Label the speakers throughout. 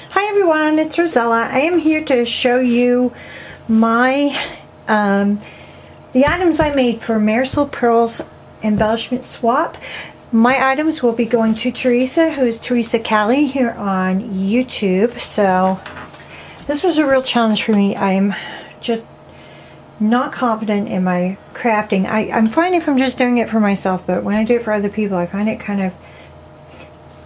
Speaker 1: Hi everyone, it's Rosella. I am here to show you my the items I made for Marisol Pearls embellishment swap. My items will be going to Teresa, who is Teresa Callie here on YouTube. So this was a real challenge for me. I'm just not confident in my crafting. I'm fine if I'm just doing it for myself, but when I do it for other people, I find it kind of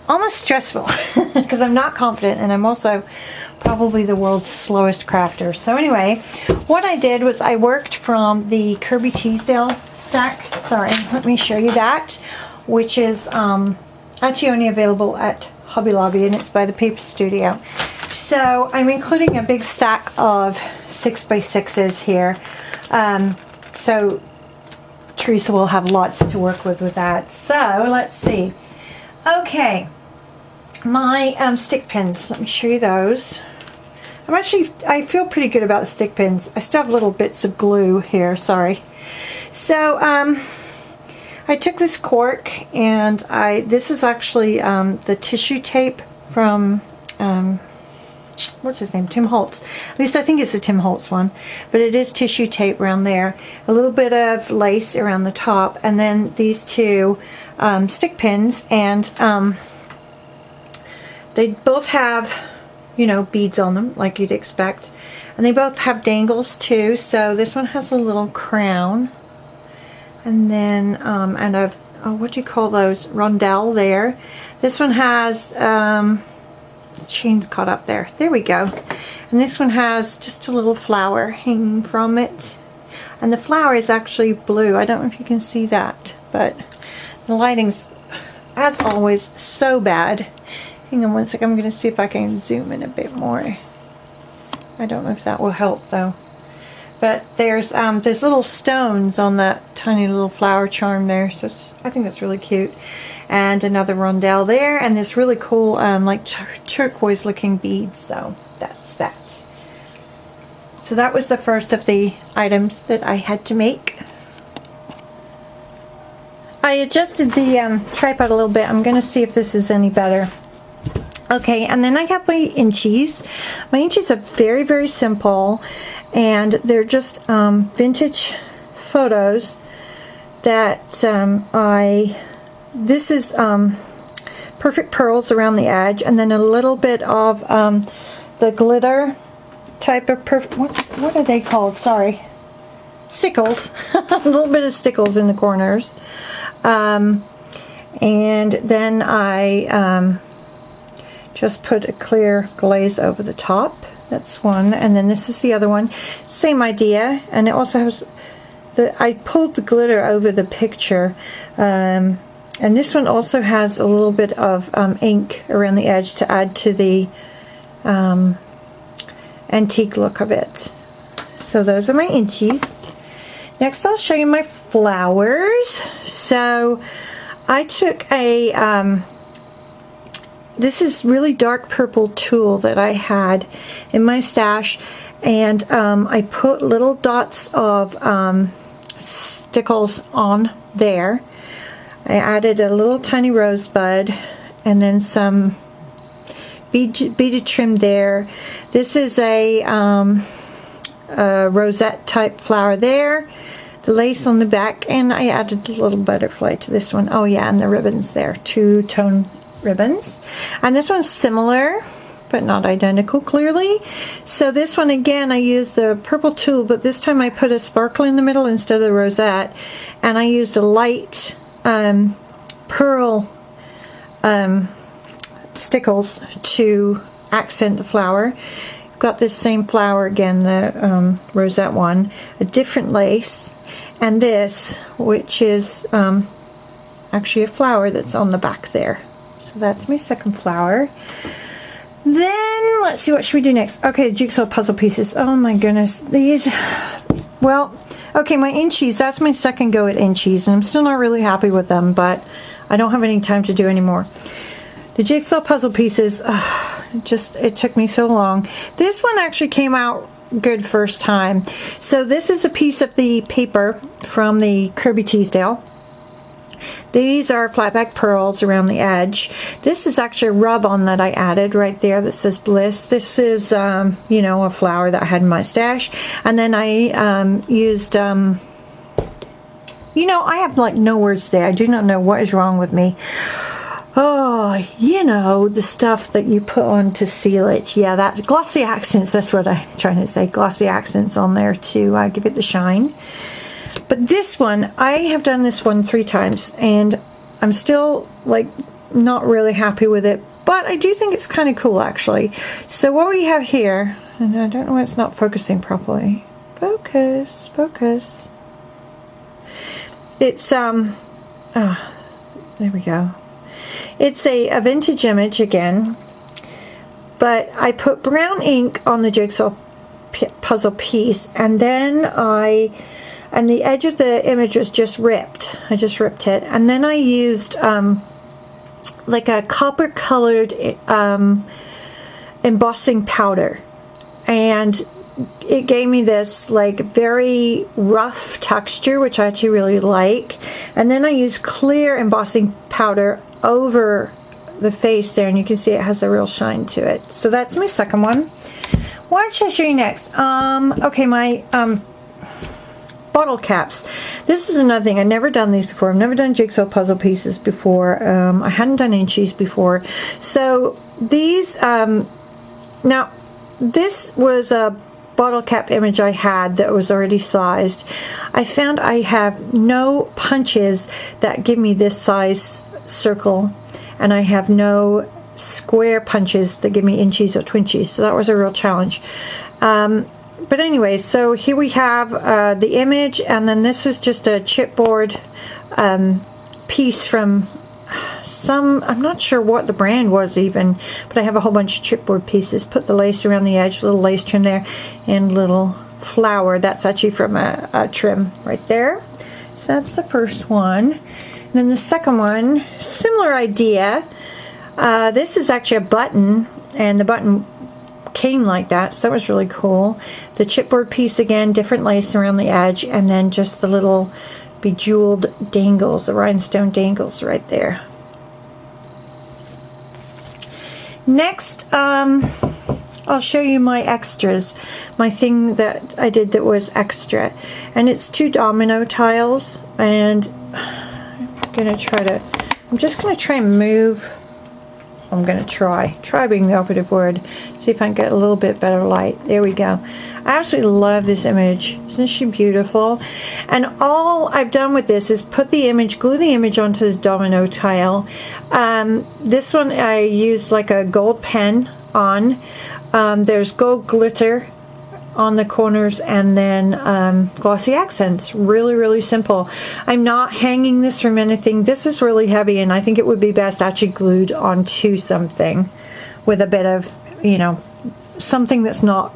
Speaker 1: almost stressful because I'm not confident, and I'm also probably the world's slowest crafter. So anyway, what I did was I worked from the Kirby Teasdale stack. Sorry, let me show you that, which is actually only available at Hobby Lobby, and it's by the Paper Studio. So I'm including a big stack of 6x6s here. So Teresa will have lots to work with that. So let's see. Okay, my stick pins, let me show you those. I feel pretty good about the stick pins. I still have little bits of glue here, sorry. So I took this cork, and this is actually the tissue tape from what's his name, Tim Holtz. At least I think it's a Tim Holtz one, but it is tissue tape around there, a little bit of lace around the top, and then these two stick pins, and they both have, you know, beads on them like you'd expect, and they both have dangles too. So this one has a little crown, and then and a what do you call those, rondelle there. This one has chain's caught up there. There we go. And this one has just a little flower hanging from it, and the flower is actually blue. I don't know if you can see that, but the lighting's, as always, so bad. Hang on one second. I'm going to see if I can zoom in a bit more. I don't know if that will help though. But there's little stones on that tiny little flower charm there, so I think that's really cute. And another rondelle there, and this really cool like turquoise looking beads. So that's that. So that was the first of the items that I had to make. I adjusted the tripod a little bit. I'm going to see if this is any better. Okay, and then I have my inchies. My inchies are very, very simple, and they're just vintage photos that this is perfect pearls around the edge, and then a little bit of the glitter type of what are they called? Sorry. Stickles. A little bit of stickles in the corners. And then I just put a clear glaze over the top. That's one. And then this is the other one. Same idea. And it also has I pulled the glitter over the picture. And this one also has a little bit of ink around the edge to add to the antique look of it. So those are my inchies. Next I'll show you my flowers. So I took a this is really dark purple tulle that I had in my stash, and I put little dots of stickles on there. I added a little tiny rosebud and then some beaded trim there. This is a rosette type flower there, the lace on the back, and I added a little butterfly to this one. Oh yeah, and the ribbons there, two-tone ribbons. And this one's similar but not identical clearly. So this one again, I used the purple tulle, but this time I put a sparkle in the middle instead of the rosette, and I used a light pearl stickles to accent the flower. Got this same flower again, the rosette one, a different lace, and this, which is actually a flower that's on the back there. So that's my second flower. Then let's see, what should we do next? Okay, jigsaw puzzle pieces. Oh my goodness, these, well, okay, my inchies, that's my second go at inchies, and I'm still not really happy with them, but I don't have any time to do anymore. The jigsaw puzzle pieces, it took me so long. This one actually came out good first time. So this is a piece of the paper from the Kirby Teasdale, These are flatback pearls around the edge. This is actually a rub-on that I added right there that says Bliss. This is, you know, a flower that I had in my stash. And then I used, you know, I have like no words today. I do not know what is wrong with me. Oh, you know, the stuff that you put on to seal it. Yeah, that glossy accents, that's what I'm trying to say. Glossy accents on there to give it the shine. But this one, I have done this one 3 times, and I'm still, like, not really happy with it. But I do think it's kind of cool, actually. So what we have here, and I don't know why it's not focusing properly. Focus, focus. It's, there we go. It's a vintage image again, but I put brown ink on the jigsaw puzzle piece, and then and the edge of the image was just ripped. I just ripped it, and then I used like a copper colored embossing powder, and it gave me this like very rough texture, which I actually really like. And then I used clear embossing powder over the face there, and you can see it has a real shine to it. So that's my second one. What should I show you next? Okay, my bottle caps. This is another thing. I've never done these before. I've never done jigsaw puzzle pieces before. I hadn't done inchies before. So these, now this was a bottle cap image I had that was already sized. I found I have no punches that give me this size circle, and I have no square punches that give me inchies or twinchies, so that was a real challenge. But anyway, so here we have the image, and then this is just a chipboard piece from I'm not sure what the brand was even, but I have a whole bunch of chipboard pieces. Put the lace around the edge, little lace trim there, and little flower. That's actually from a trim right there. So that's the first one. And then the second one, similar idea. This is actually a button, and the button came like that, so that was really cool. The chipboard piece again, different lace around the edge, and then just the little bejeweled dangles, the rhinestone dangles right there. Next, I'll show you my extras, my thing that I did that was extra, and it's 2 domino tiles, and I'm just gonna try and move. I'm gonna try being the operative word, see if I can get a little bit better light. There we go. I absolutely love this image. Isn't she beautiful? And all I've done with this is put the image, glue the image onto the domino tile. This one I used like a gold pen on. There's gold glitter on the corners, and then glossy accents. Really, really simple. I'm not hanging this from anything. This is really heavy, and I think it would be best actually glued onto something with a bit of, you know, something that's not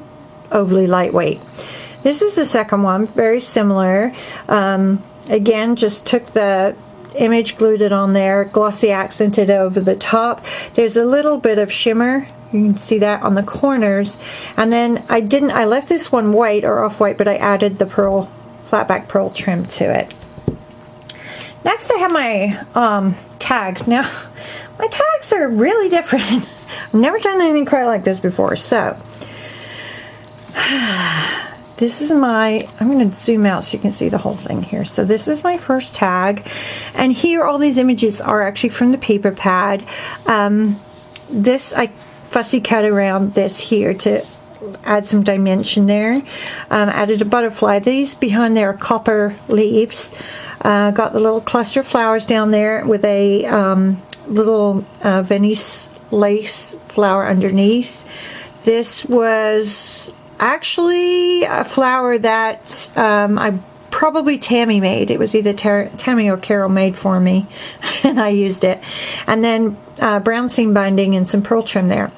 Speaker 1: overly lightweight. This is the second one, very similar. Again, just took the image, glued it on there, glossy accented over the top. There's a little bit of shimmer, you can see that on the corners, and then I left this one white or off-white, but I added the pearl, flatback pearl trim to it. Next I have my tags. Now my tags are really different. I've never done anything quite like this before. So this is I'm going to zoom out so you can see the whole thing here. So this is my first tag, and here all these images are actually from the paper pad. This I fussy cut around this here to add some dimension there. Added a butterfly. These behind there are copper leaves. Got the little cluster of flowers down there with a little Venice lace flower underneath. This was actually a flower that I probably Tammy made. It was either Tammy or Carol made for me, and I used it. And then brown seam binding and some pearl trim there.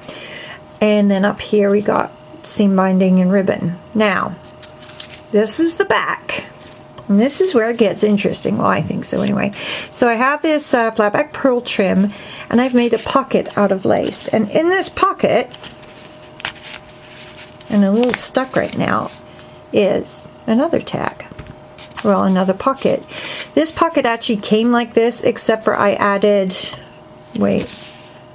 Speaker 1: And then up here we got seam binding and ribbon. Now, this is the back. And this is where it gets interesting. Well, I think so anyway. So I have this flatback pearl trim, and I've made a pocket out of lace. And in this pocket, and a little stuck right now, is another tag. Well, another pocket. This pocket actually came like this, except for I added, wait,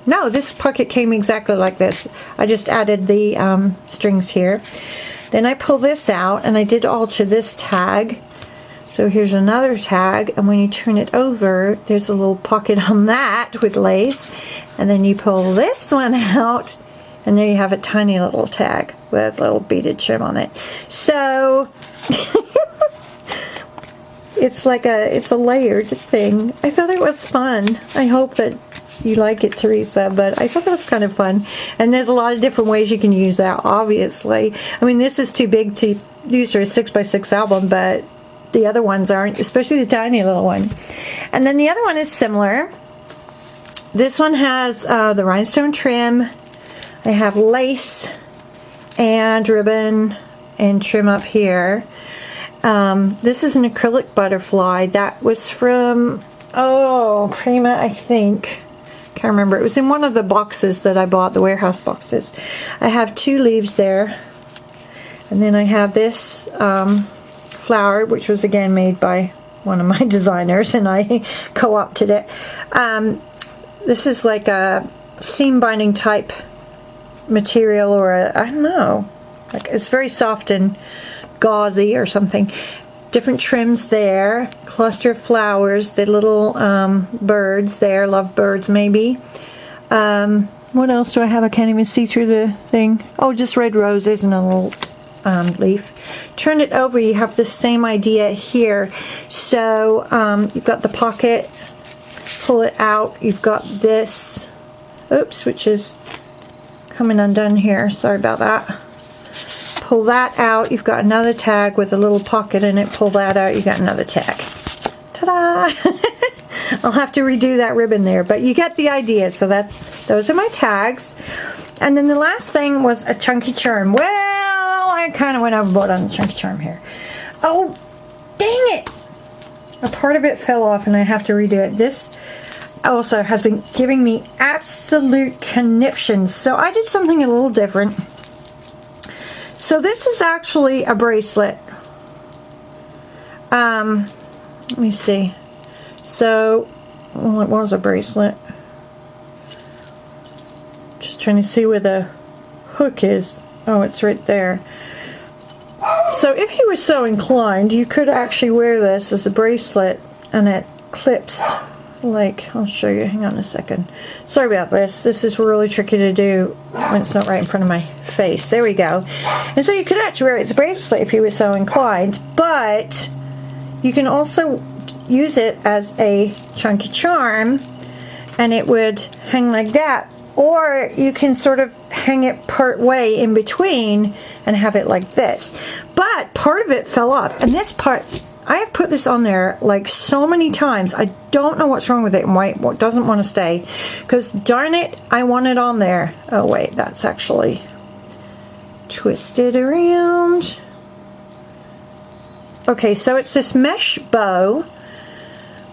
Speaker 1: no, this pocket came exactly like this. I just added the strings here. Then I pull this out, and I did alter this tag. So here's another tag, and when you turn it over, there's a little pocket on that with lace. And then you pull this one out, and there you have a tiny little tag with a little beaded trim on it. So it's a layered thing. I thought it was fun. I hope that you like it, Teresa, but I thought that was kind of fun. And there's a lot of different ways you can use that, obviously. I mean, this is too big to use for a 6x6 album, but the other ones aren't, especially the tiny little one. And then the other one is similar. This one has the rhinestone trim. I have lace and ribbon and trim up here. This is an acrylic butterfly. That was from, Prima, I think. Can't remember. It was in one of the boxes that I bought, the warehouse boxes. I have 2 leaves there. And then I have this flower, which was again made by one of my designers, and I co-opted it. This is like a seam binding type material, or I don't know, like it's very soft and gauzy or something. Different trims there, cluster of flowers, the little birds there, love birds maybe. What else do I have? I can't even see through the thing. Oh, just red roses and a little leaf. Turn it over, you have the same idea here. So you've got the pocket, pull it out, you've got this, oops, which is coming undone here, sorry about that. Pull that out, you've got another tag with a little pocket in it, pull that out, you got another tag. Ta-da! I'll have to redo that ribbon there, but you get the idea. So those are my tags. And then the last thing was a chunky charm. Well, I kind of went overboard on the chunky charm here. Oh, dang it! A part of it fell off and I have to redo it. This also has been giving me absolute conniptions. So I did something a little different. So this is actually a bracelet. Let me see. So, well, it was a bracelet. Just trying to see where the hook is. Oh, it's right there. So if you were so inclined, you could actually wear this as a bracelet, and it clips. Like, I'll show you. Hang on a second. Sorry about this. This is really tricky to do when it's not right in front of my face. There we go. And so you could actually wear it as a bracelet if you were so inclined, but you can also use it as a chunky charm, and it would hang like that. Or you can sort of hang it part way in between and have it like this. But part of it fell off, and this part, I have put this on there like so many times. I don't know what's wrong with it and why it doesn't want to stay. Because darn it, I want it on there. Oh wait, that's actually twisted around. Okay, so it's this mesh bow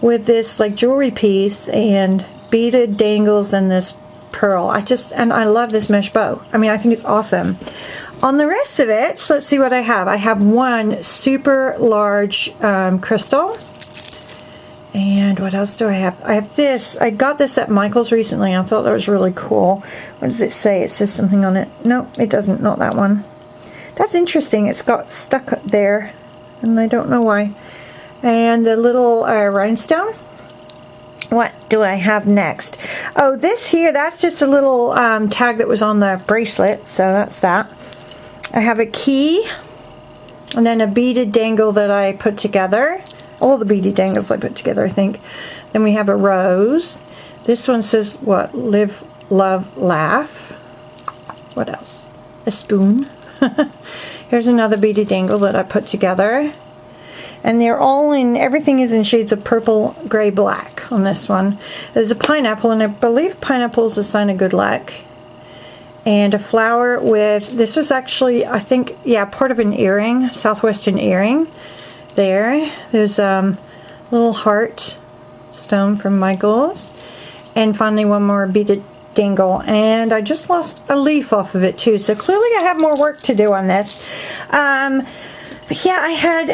Speaker 1: with this like jewelry piece and beaded dangles and this pearl. I love this mesh bow. I mean, I think it's awesome. On the rest of it, so let's see what I have. I have one super large crystal. And what else do I have? I have this. I got this at Michael's recently. I thought that was really cool. What does it say? It says something on it. No, it doesn't. Not that one. That's interesting. It's got stuck there, and I don't know why. And the little rhinestone. What do I have next? Oh, this here, that's just a little tag that was on the bracelet, so that's that. I have a key, and then a beaded dangle that I put together. All the beaded dangles I put together, I think. Then we have a rose. This one says, what? Live, love, laugh. What else? A spoon. Here's another beaded dangle that I put together. And they're all in, everything is in shades of purple, gray, black on this one. There's a pineapple, and I believe pineapple is a sign of good luck. And a flower with, this was actually, I think, yeah, part of an earring, southwestern earring. There's a little heart stone from Michael's. And finally one more beaded dangle. And I just lost a leaf off of it too. So clearly I have more work to do on this. But yeah, I had,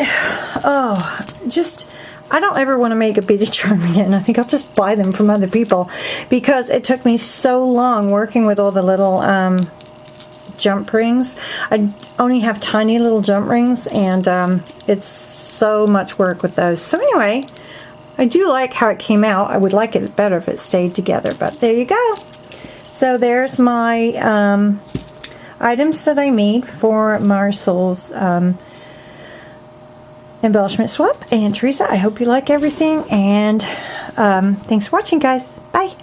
Speaker 1: I don't ever want to make a beaded charm again. I think I'll just buy them from other people because it took me so long working with all the little jump rings. I only have tiny little jump rings, and it's so much work with those. So anyway, I do like how it came out. I would like it better if it stayed together, but there you go. So there's my items that I made for Marisol's embellishment swap. And Teresa, I hope you like everything, and thanks for watching, guys. Bye.